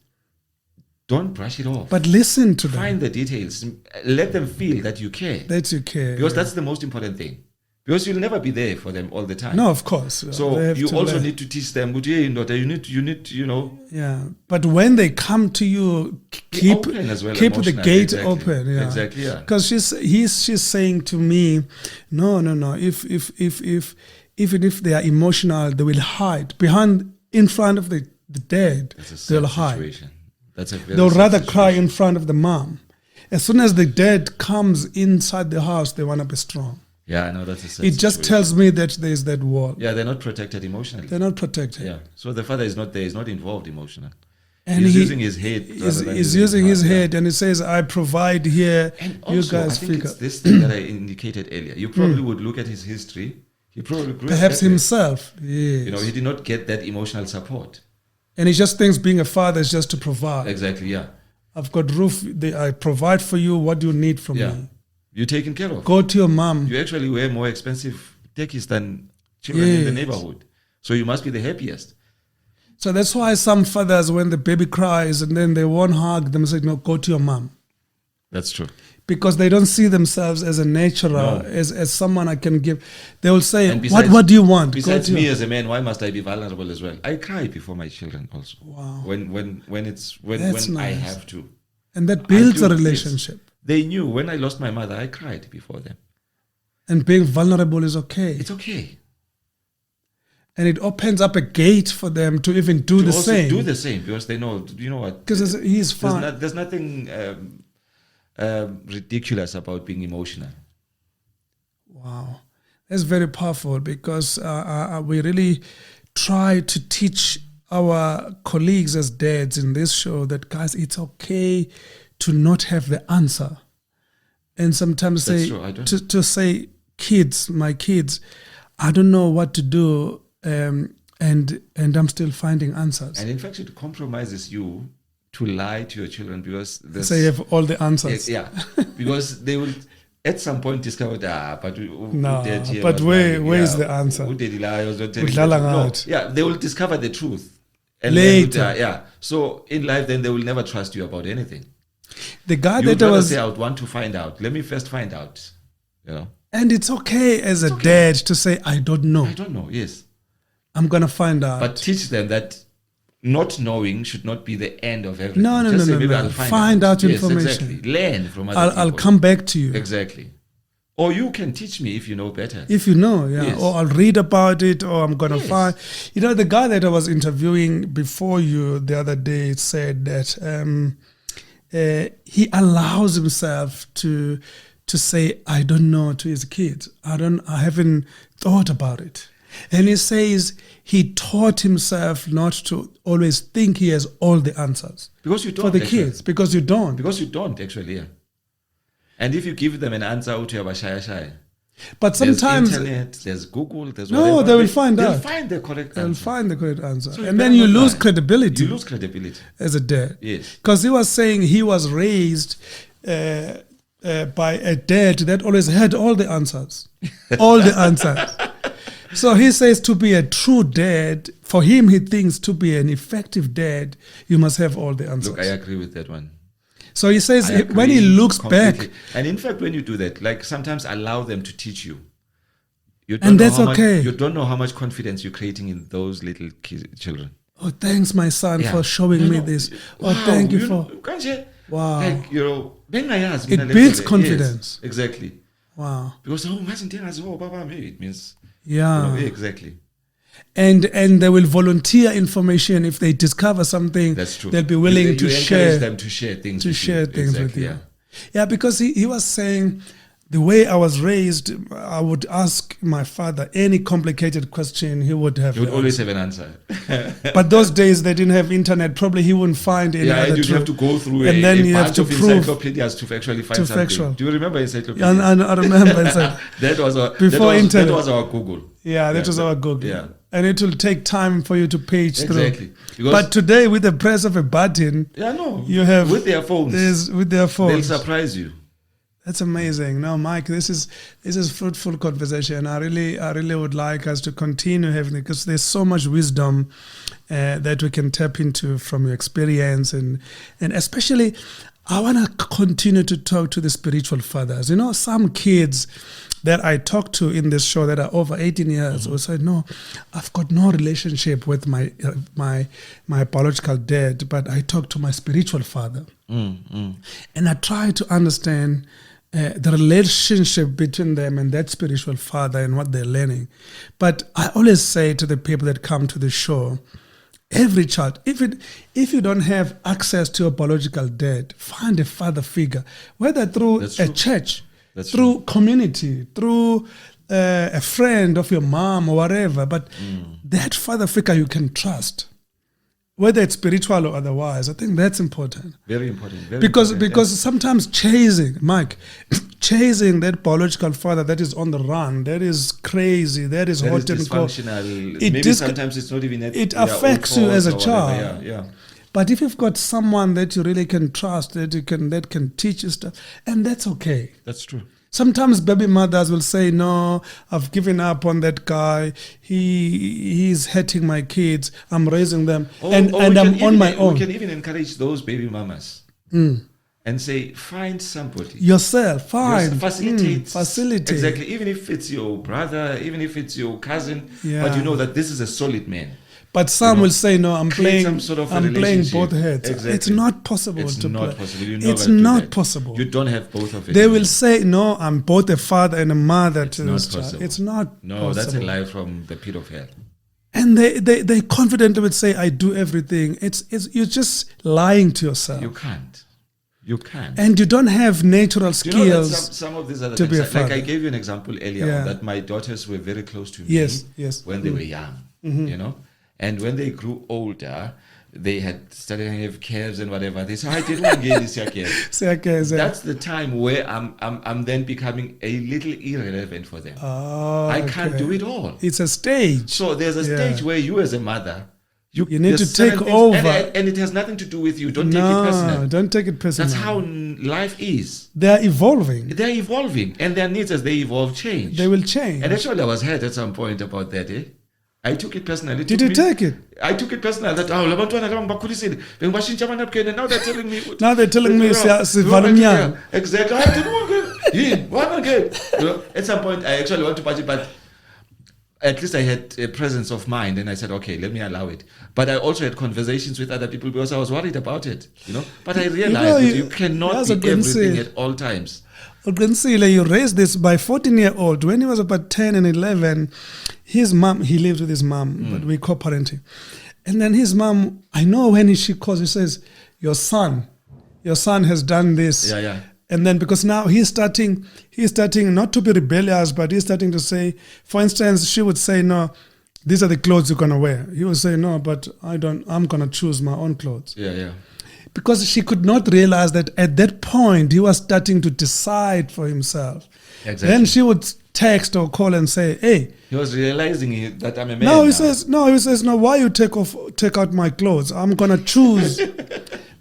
don't brush it off. But listen to them. Find the details. Let them feel that you care. That you care. Because that's the most important thing. Because you'll never be there for them all the time. No, of course. So you also need to teach them. You need, Yeah, but when they come to you, keep the gate open. Yeah, exactly. Yeah. Because she's saying to me, no. If even if they are emotional, they will hide in front of the dad. They'll hide. They'll rather cry in front of the mom. As soon as the dad comes inside the house, they want to be strong. Yeah, I know that's a sad It just tells me that there is that wall. Yeah, they're not protected emotionally. They're not protected. Yeah, so the father is not there. He's not involved emotionally. And he's using his head. He's using his head, and he says, "I provide here." And also, you guys I think figure. it's this thing that I indicated earlier. You probably would look at his history. He probably grew perhaps up that himself. Yes. he did not get that emotional support. And he just thinks being a father is just to provide. Exactly. Yeah. I've got roof. I provide for you. What do you need from me? You're taken care of. Go to your mom. You actually wear more expensive techies than children in the neighborhood. So you must be the happiest. So that's why some fathers, when the baby cries and then they won't hug them, say, no, go to your mom. That's true. Because they don't see themselves as a nurturer, as someone I can give. They will say, besides, what do you want? Besides me as a man, why must I be vulnerable as well? I cry before my children also. Wow. When nice. I have to. And that builds a relationship. They knew when I lost my mother, I cried before them. And being vulnerable is okay. It's okay. And it opens up a gate for them to even do the same. Do the same because they know, you know what? Because he's fine. There's nothing ridiculous about being emotional. Wow. That's very powerful because we really try to teach our colleagues as dads in this show that, guys, it's okay to not have the answer. And sometimes to say, my kids, I don't know what to do, and I'm still finding answers. And in fact, it compromises you to lie to your children because you have all the answers. Yeah, because they will at some point discover where is the answer? They will discover the truth. And later. So in life, then they will never trust you about anything. The guy that I was say, I would want to find out. Let me first find out. And it's okay as a dad to say, I don't know. I don't know. Yes, I'm gonna find out. But teach them that not knowing should not be the end of everything. No. I'll find out information. Yes, exactly. Learn from other people. I'll come back to you. Exactly. Or you can teach me if you know better. If you know, Yes. Or I'll read about it, or I'm going to find. The guy that I was interviewing before you the other day said that he allows himself to say, I don't know, to his kids. I haven't thought about it. And he says he taught himself not to always think he has all the answers. Because you don't. For the kids. Because you don't. Because you don't, actually, yeah. And if you give them an answer, but sometimes there's internet, there's Google, there's whatever. They will find out. They'll find the correct answer. They'll find the correct answer. So and then you lose credibility. You lose credibility. As a dad. Yes. Because he was saying he was raised by a dad that always had all the answers. All the answers. So he says to be a true dad, for him he thinks to be an effective dad, you must have all the answers. Look, I agree with that one. So he says when he looks completely back. And in fact, when you do that, like sometimes allow them to teach you. And that's okay. You don't know how much confidence you're creating in those little children. Oh, thanks, my son, for showing me this. Wow, thank you for... Wow. Like, it builds confidence. Yes, exactly. Wow. Because, it means... Yeah. Exactly. And they will volunteer information if they discover something. That's true. They'll be willing to share. Encourage them to share things. With you. Yeah, because he was saying, the way I was raised, I would ask my father any complicated question, he would have. He would always have an answer. But those days they didn't have internet. Probably he wouldn't find any other you'd have to go through and then you have to prove encyclopedias to actually find something. Factual. Do you remember encyclopedia? I remember encyclopedia. That was internet. That was our Google. Yeah, that was our Google. Yeah. And it will take time for you to page exactly. through. But today, with the press of a button, you have with their phones. They'll surprise you. That's amazing. No, Mike, this is fruitful conversation. I really would like us to continue having it, because there's so much wisdom that we can tap into from your experience, and especially I want to continue to talk to the spiritual fathers. You know, some kids that I talk to in this show that are over 18 years will say, no, I've got no relationship with my biological dad, but I talk to my spiritual father. And I try to understand the relationship between them and that spiritual father and what they're learning. But I always say to the people that come to the show, every child, if you don't have access to a biological dad, find a father figure, whether through a church, through community, through a friend of your mom or whatever, but that father figure you can trust, whether it's spiritual or otherwise. I think that's important. Very important. Because sometimes chasing that biological father that is on the run, that is crazy, that is hot and cold. Maybe sometimes it's not even it affects you as a child. Yeah. But if you've got someone that you really can trust, that can teach you stuff, and that's okay. That's true. Sometimes baby mothers will say, no, I've given up on that guy. He's hurting my kids. I'm raising them. And I'm on my own. We can even encourage those baby mamas and say, find somebody. Yourself, facilitate. Facilitate. Exactly. Even if it's your brother, even if it's your cousin, but you know that this is a solid man. But some will say, no, I'm playing both heads. Exactly. It's not possible it's to not play. Possible. It's not possible. You don't have both of it. They will say, no, I'm both a father and a mother it's to not this possible. child. It's not possible. That's a lie from the pit of hell. And they confidently would say, I do everything. You're just lying to yourself. You can't. And you don't have natural skills. You know that some of these other to things, be a father. like I gave you an example earlier on that my daughters were very close to me yes. when they were young, you know. And when they grew older, they had started to have calves and whatever. They said, I didn't want to get this calf. That's the time where I'm then becoming a little irrelevant for them. I can't do it all. It's a stage. So there's a stage where you as a mother, you need to take over. And it has nothing to do with you. Don't take it personal. Don't take it personal. That's how life is. They're evolving. And their needs as they evolve change. They will change. And actually I was hurt at some point about that, I took it personally. Did you take it? I took it personally. That and now they're telling me exactly. I didn't want to. At some point, I actually want to party, but at least I had a presence of mind, and I said, okay, let me allow it. But I also had conversations with other people because I was worried about it. But I realized that you cannot be everything at all times. You raised this by 14-year-old. When he was about 10 and 11, his mom, he lived with his mom, but we co-parenting. And then his mom, I know when she calls, he says, your son has done this. Yeah. And then because now he's starting not to be rebellious, but he's starting to say, for instance, she would say, no, these are the clothes you're going to wear. He would say, no, but I'm going to choose my own clothes. Yeah. Because she could not realize that at that point he was starting to decide for himself. Exactly. Then she would text or call and say, hey. He was realizing that I'm a man. No, he says, no, why you take out my clothes? I'm going to choose.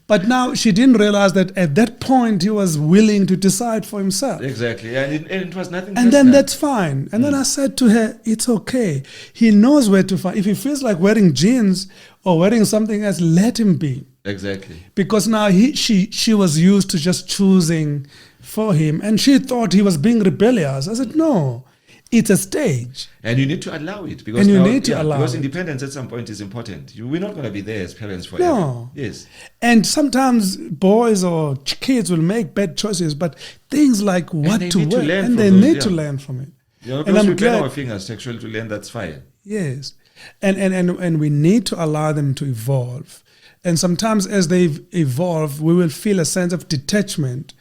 But now she didn't realize that at that point he was willing to decide for himself. Exactly. And it was nothing. And then that's fine. And then I said to her, it's okay. He knows where to find. If he feels like wearing jeans or wearing something else, let him be. Exactly. Because now she was used to just choosing for him, and she thought he was being rebellious. I said, no, it's a stage. And you need to allow it. Because independence at some point is important. We're not going to be there as parents forever. No. Yes. And sometimes boys or kids will make bad choices, but things like what to wear, and they need to learn from it. And I'm glad our fingers actually to learn, that's fine. Yes. And we need to allow them to evolve. And sometimes as they evolve, we will feel a sense of detachment,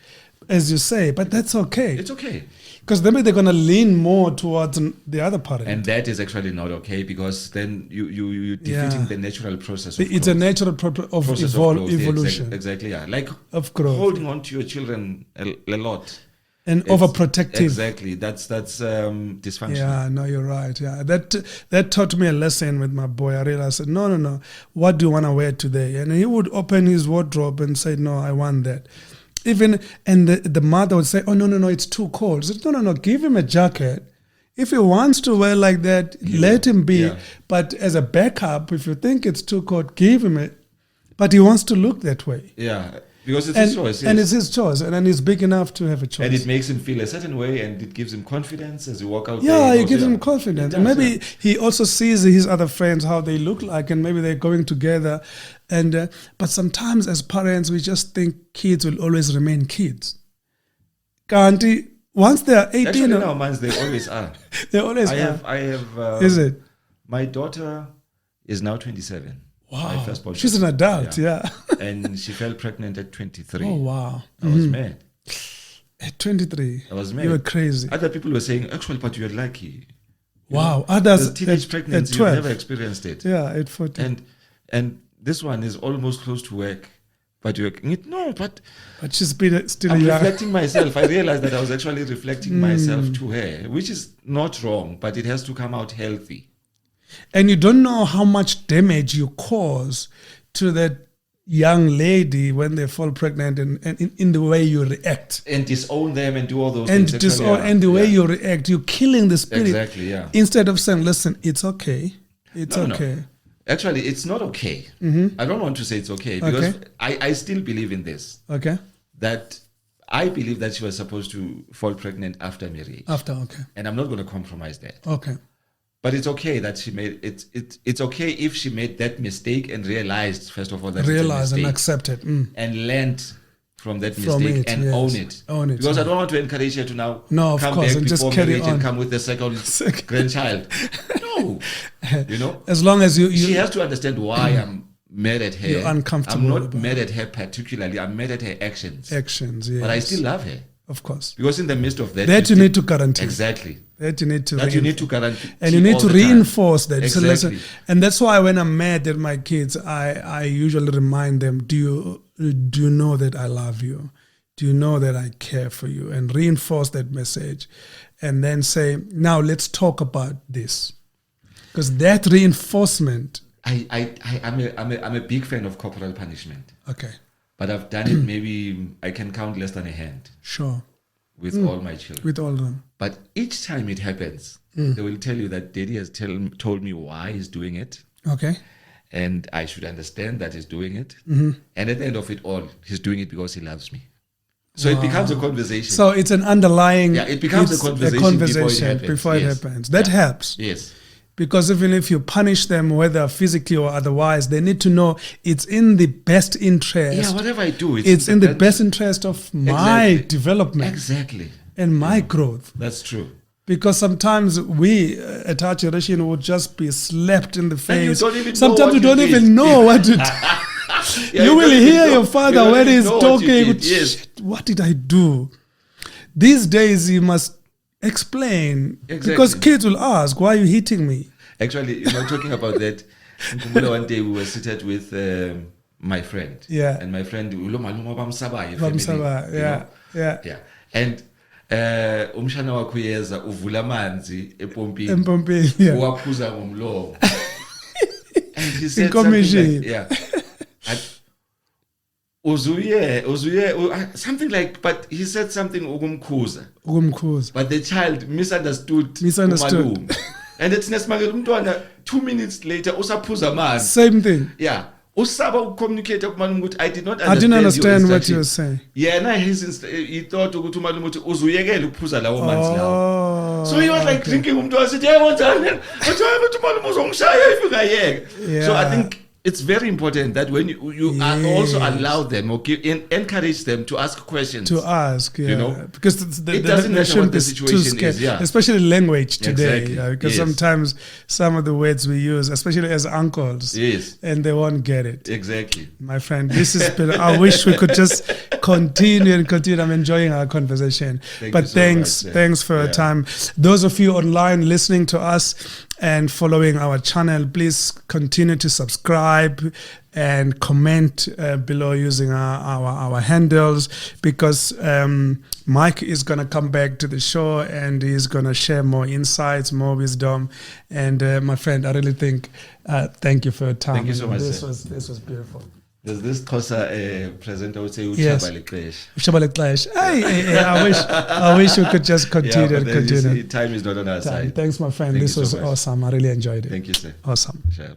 as you say, but that's okay. It's okay. Because maybe they're going to lean more towards the other parent. And that is actually not okay, because then you're defeating the natural process of It's growth. a natural process of evolution. Exactly, yeah. Like of growth. Holding on to your children a lot. And overprotective. Exactly. That's dysfunction. Yeah, no, you're right. Yeah, that taught me a lesson with my boy. I realized, no. What do you want to wear today? And he would open his wardrobe and say, no, I want that. And the mother would say, oh, no, it's too cold. I said, no, give him a jacket. If he wants to wear like that, let him be. Yeah. But as a backup, if you think it's too cold, give him it. But he wants to look that way. Yeah. Because it's his choice. Yes. And it's his choice. And then he's big enough to have a choice. And it makes him feel a certain way, and it gives him confidence as he walk out. Yeah, it gives him confidence. And maybe he also sees his other friends, how they look like, and maybe they're going together. And but sometimes as parents, we just think kids will always remain kids. Kanti, once they are 18... Actually, in our minds, they always are. They always are. I have... Is it? My daughter is now 27. Wow. My firstborn. She's an adult, yeah. And she fell pregnant at 23. Oh, wow. I was mad. At 23? I was mad. You were crazy. Other people were saying, actually, but you're lucky. Wow. Others... Teenage pregnancy, you've never experienced it. Yeah, at 14. And this one is almost close to work. But you're... No, but she's still I'm young. reflecting myself. I realized that I was actually reflecting myself to her, which is not wrong, but it has to come out healthy. And you don't know how much damage you cause to that young lady when they fall pregnant, and in the way you react. And disown them and do all those things. And the way you react, you're killing the spirit. Exactly, yeah. Instead of saying, listen, it's okay. It's okay. No. Actually, it's not okay. Mm-hmm. I don't want to say it's okay, because I still believe in this. Okay. That I believe that she was supposed to fall pregnant after marriage. And I'm not going to compromise that. Okay. But it's okay that she made it. It's okay if she made that mistake and realized, first of all, that realized and accepted and learned from that mistake and own it. Because I don't want to encourage her to now come back and before marriage and come with the second grandchild. No, as long as she has to understand why I'm mad at her. You're uncomfortable. I'm not mad at her particularly. I'm mad at her actions. Yes. But I still love her. Of course. Because in the midst of that, you need to guarantee. Exactly. That you need to guarantee. And you need to reinforce that. Exactly. And that's why when I'm mad at my kids, I usually remind them, do you know that I love you? Do you know that I care for you? And reinforce that message. And then say, now let's talk about this. Because that reinforcement. I'm a big fan of corporal punishment. Okay. But I've done it, maybe I can count less than a hand. Sure. With all my children. With all of them. But each time it happens, they will tell you that Daddy has told me why he's doing it. Okay. And I should understand that he's doing it. Mm-hmm. And at the end of it all, he's doing it because he loves me. So it becomes a conversation. So it's an underlying... Yeah, it becomes a conversation before it happens. That helps. Yes. Because even if you punish them, whether physically or otherwise, they need to know it's in the best interest. Yeah, whatever I do, it's in the best interest of my development. Exactly. And my growth. That's true. Because sometimes we, at our generation, would just be slapped in the face. Sometimes you don't even know what to do. You will hear your father when he's talking. Yes. What did I do? These days, you must explain. Exactly. Because kids will ask, why are you hitting me? Actually, talking about that, one day we were seated with my friend. Yeah. And my friend, yeah. And umshana wakho yeza uvula amanzi empompini uwaphuza ngomlomo. And he said something like, something like, but he said something ukumkhuza. But the child misunderstood. And it's nesimangela umntwana 2 minutes later usaphuza amanzi. Same thing. Yeah. Usaba ucommunicate kumalume ukuthi I didn't understand what you were saying. Yeah, he thought ukuthi umalume uthi uzuyekela ukuphuza lawo manzi lawo. So he was like drinking umuntu wasithi yebo njani? Uthi umalume uzongishaya if ungayeka. So I think it's very important that when you also allow them or encourage them to ask questions. To ask, yeah. You know? Because it doesn't matter what the situation is, yeah. Especially language today. Exactly. Because sometimes some of the words we use, especially as uncles, yes, and they won't get it. Exactly. My friend, this has been, I wish we could just continue. I'm enjoying our conversation. Thanks for your time. Those of you online listening to us and following our channel, please continue to subscribe and comment below using our handles, because Mike is going to come back to the show and he's going to share more insights, more wisdom. And my friend, I really think, thank you for your time. Thank you so much. This was beautiful. There's this Xhosa presenter would say, Uchabale Clash. I wish we could just continue. See, time is not on our side. Thanks, my friend. This was awesome. I really enjoyed it. Thank you, sir. Awesome. Sure.